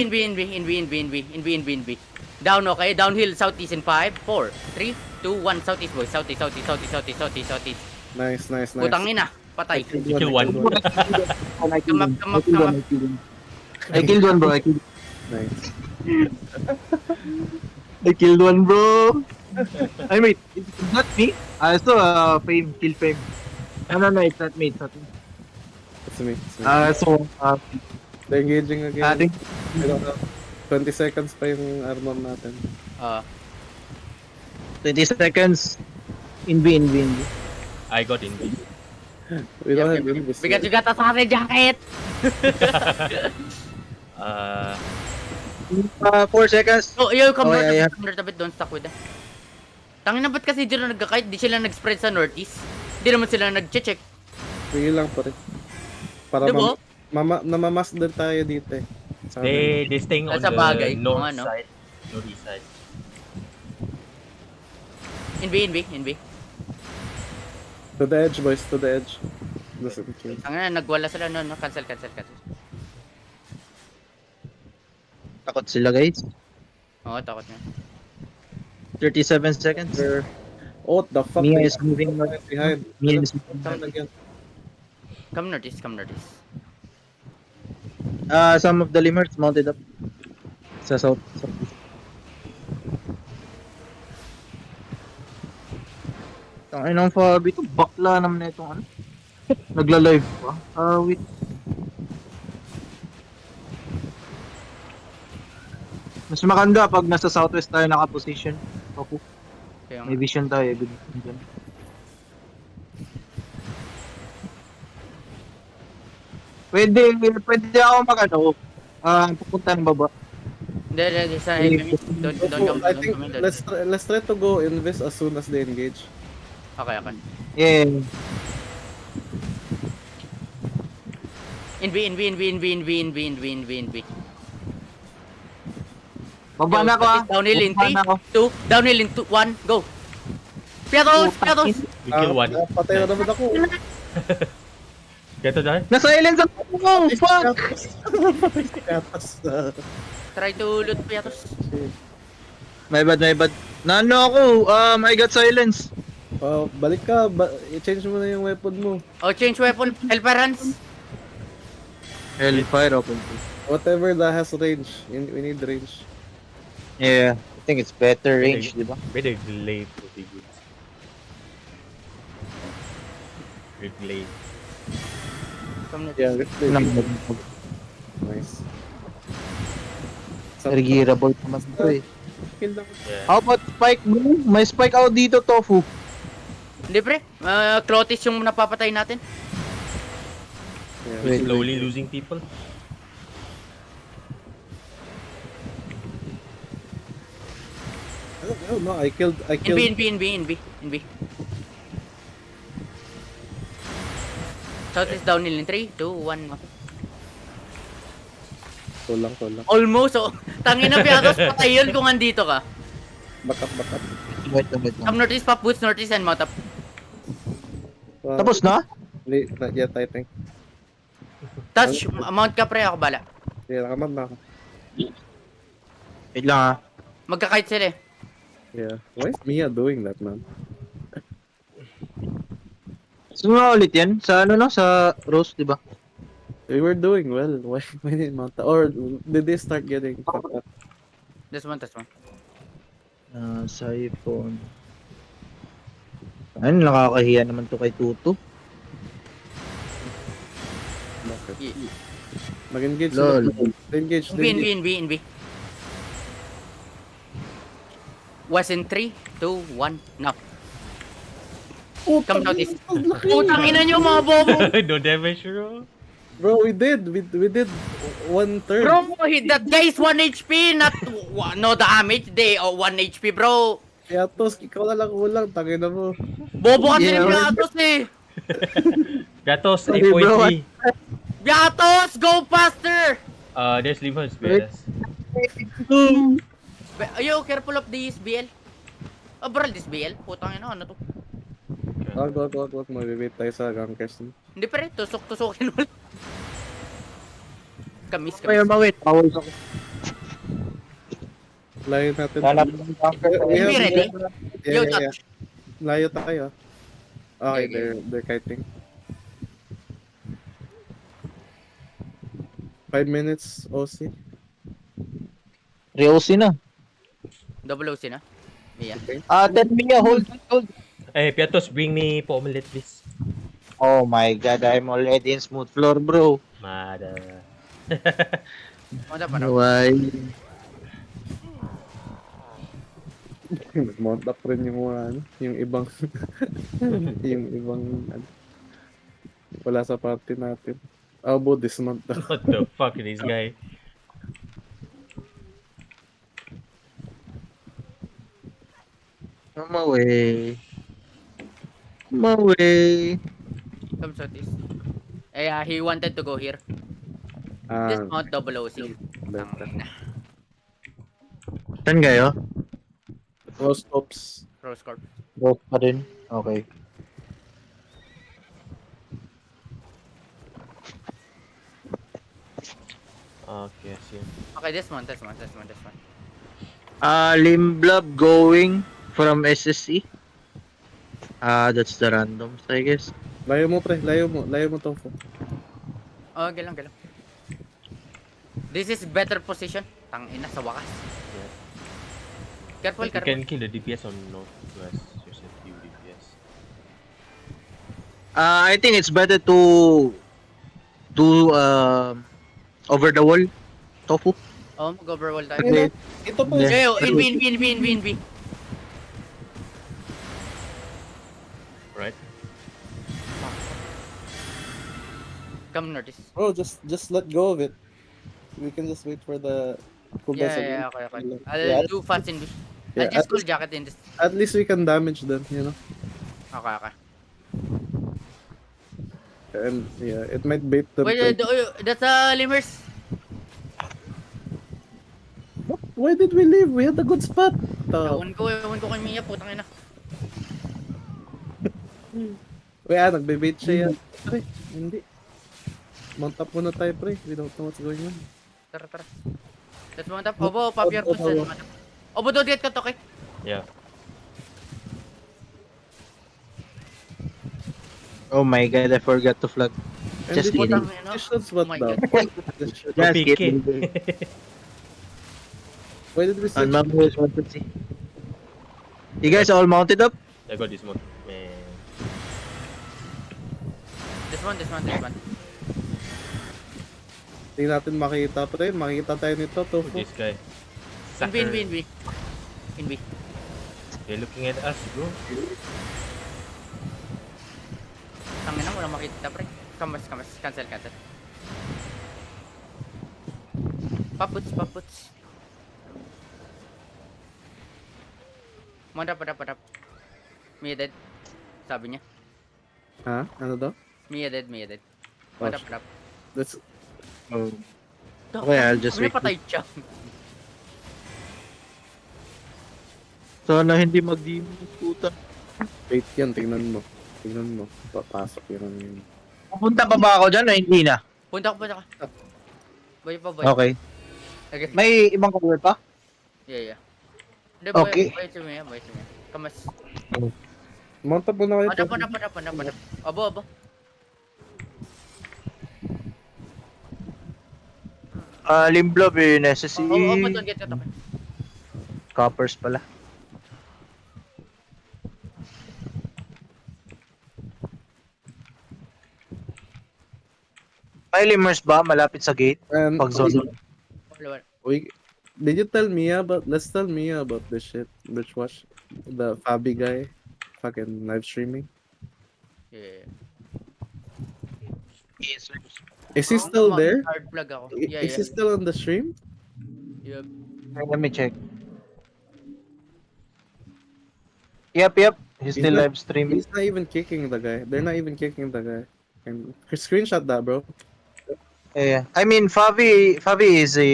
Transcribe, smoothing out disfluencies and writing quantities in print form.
In B. Down, okay? Downhill, southeast in 5, 4, 3, 2, 1. Southeast, boys. Southeast. Nice. Putang ina. Patay. You kill one. Come up. I killed one, bro. Nice. I killed one, bro. I wait, it's not me. I saw kill fame. No, it's not me. It's me. They're engaging again. I think 20 seconds pa yung armor natin. 20 seconds. In B. I got in B. We don't have Invis. Because you got a sari jacket. 4 seconds. Oh, yo, come Okay, north a bit. Don't stuck with that. Tangin na ba't kasi dito nagkakite? Di sila nag-spread sa northeast. Di naman sila nag-check. Sige lang pa rin. Para Diba? namamas din tayo dito eh. They staying on Sa the bagay, north kung ano. side. Northeast side. In B. To the edge, boys. To the edge. Listen to it. Tangin na, nagwala sila. No. Cancel. Takot sila, guys. Oo, takot na. 37 seconds. Oh, what the fuck? Mia They is moving are behind. Mia is Come northeast. some of the lemurs mounted up. Sa south. Ang inang Fabi to, bakla naman na itong ano. Nagla-live pa. Wait. Mas maganda pag nasa southwest tayo naka-position. Opo. Kaya May vision tayo. Good vision. Pwede ako mag-ano. Pupunta ng baba. Hindi, sa heavy. Don't I think let's try to go Invis as soon as they engage. Okay. Yeah. In B. Baba na ako ah. Downhill in Baba 3, na ako. 2, downhill in 1, go. Piatos! You kill one. Patay na naman ako. Get to die. Na-silence ako! Oh, fuck! Katas. Try to loot Piatos. My bad. Nano ako, I got silence. Balik ka. I-change mo na yung weapon mo. Oh, change weapon. Helper hands. Hellfire open. Whatever that has range. We need range. Yeah, I think it's better range, di ba? Better glade would be good. Good glade. Come Yeah, northeast. nice. Regearable naman ito eh. Kill lang. Yeah. How about spike mo? May spike out dito, Tofu. Hindi pre, Clotis yung napapatay natin. Yeah. We're slowly losing people. I don't know. I killed. In B. South is downhill in 3, 2, 1. Kulang. Almost, oh. Tangina Piatos, patay yun kung andito ka. Back up. Wait. Come northeast, pop boots northeast and mount up. Tapos na? Not yet, I think. Touch, mount ka pre, ako bala. Yeah, nakamad na ako. Wait lang ah. Magka-kite sila eh. Yeah. Why is Mia doing that, man? So nga ulit yan? Sa ano no? Sa Rose, di ba? We were doing well. Why did Mount? Or did they start getting fucked up? This one. Siphon. Ano, nakakahiya naman to kay Tutu. Bakit? Yeah. Mag-engage Lol. sila. Engage. In B. Was in 3, 2, 1, now. Come northeast. Putang ina nyo mga bobo! No damage, bro. Bro, we did 1/3. Bro, that guy is 1 HP, not no damage. They 1 HP, bro. Piatos, ikaw na lang ulang. Tangina mo. Bobo kasi Yeah. ni Piatos eh. Gatos, Sorry, bro. 8.3. Piatos, go faster! There's Lemurs, BLS. Ayo, careful of this BL. Bro, this BL. Putang ina, ano to? Wag. Mag-wait tayo sa gankers. Hindi pa rin, tusok-tusokin mo. Kamis. Kaya mawait. Powers ako. Layo natin. Hanap ng bunker. We Be have- ready? Yeah, Yo, yeah, yeah. Layo tayo. Okay, Okay, they're kiting. 5 minutes OC. Ryosi na. Double OC na. Yeah. 10 million, hold. Hey, Piatos, bring me po omelet, please. Oh my god, I'm already in smooth floor, bro. Mada. Manda pa na. Why? Nag-mount up rin yung mga ano, yung ibang yung ibang ano, wala sa party natin. How about this month? What the fuck is this guy? Come away. Come away. Come southeast. Eh, he wanted to go here. Just mount double OC. Tangina. Saan kayo? Rose tops. Rose Corp. Both pa rin. Okay. Okay, I see. Okay, this one. Limblab going from SSC. That's the randoms, I guess. Layo mo pre, layo mo Tofu. Oh, galang. This is better position. Tangina sa wakas. Yeah. Careful, You careful. can kill the DPS on northwest. Just a few DPS. I think it's better to do over the wall. Tofu. Oh, mag-overwall tayo. Okay. Ito po. Yeah. Yo, in B. Right? Come northeast. Bro, just let go of it. We can just wait for the cooldown. Yeah, okay. Yeah, I'll do fast in B. Yeah, I'll just cool jacket in this. at least we can damage them, you know. Okay. And yeah, it might bait them. Wait, that's Limers. Why did we leave? We had a good spot. Ewan ko kay Mia, putang ina. Nagbe-bait siya yan. Pre, hindi. Mount up muna tayo, pre. We don't know what's going on. Tara. Let's mount up. Obo, pop your boots. Obo, don't get cut, okay? Yeah. Oh my god, I forgot to flag. And Just this- kidding. This shots what Oh my daw? God. This shot- Just PK. kidding. Why did we On switch? my way, 150. You guys all mounted up? I got this one. Man. This one. Hindi natin makita, pre. Makita tayo nito, Tofu. This guy. In B. They're looking at us, bro. Tangina, wala makita, pre. Kamas. Cancel. Paputs. Manda pa. Mia dead. Sabi niya. Ha? Ano daw? Mia dead. Oh, Manda pa. Let's... Okay, I'll just wait. Patay siya. Sana hindi mag-demon, puta. Wait yan, tingnan mo. Papasok yun. Pupunta pa ba ako dyan o hindi na? Punta ka. Boy pa. Okay. Okay. May ibang cover pa? Yeah. Hindi, Okay. boy si Mia. Kamas. Mount up muna kayo. Pana. Abo. Limblob necessary. Obo, don't get cut, okay. Coppers pala. May limers ba malapit sa gate? And Pag zone. Wala. did you tell Mia about? Let's tell Mia about this shit. Bitch, watch the Fabi guy, fucking live streaming. Yeah. Is he still there? Hard plug ako. Is he still on the stream? Yep. Let me check. Yep. He's still not- live streaming. He's not even kicking the guy. They're not even kicking the guy. And screenshot that, bro. Yeah. I mean, Favi is a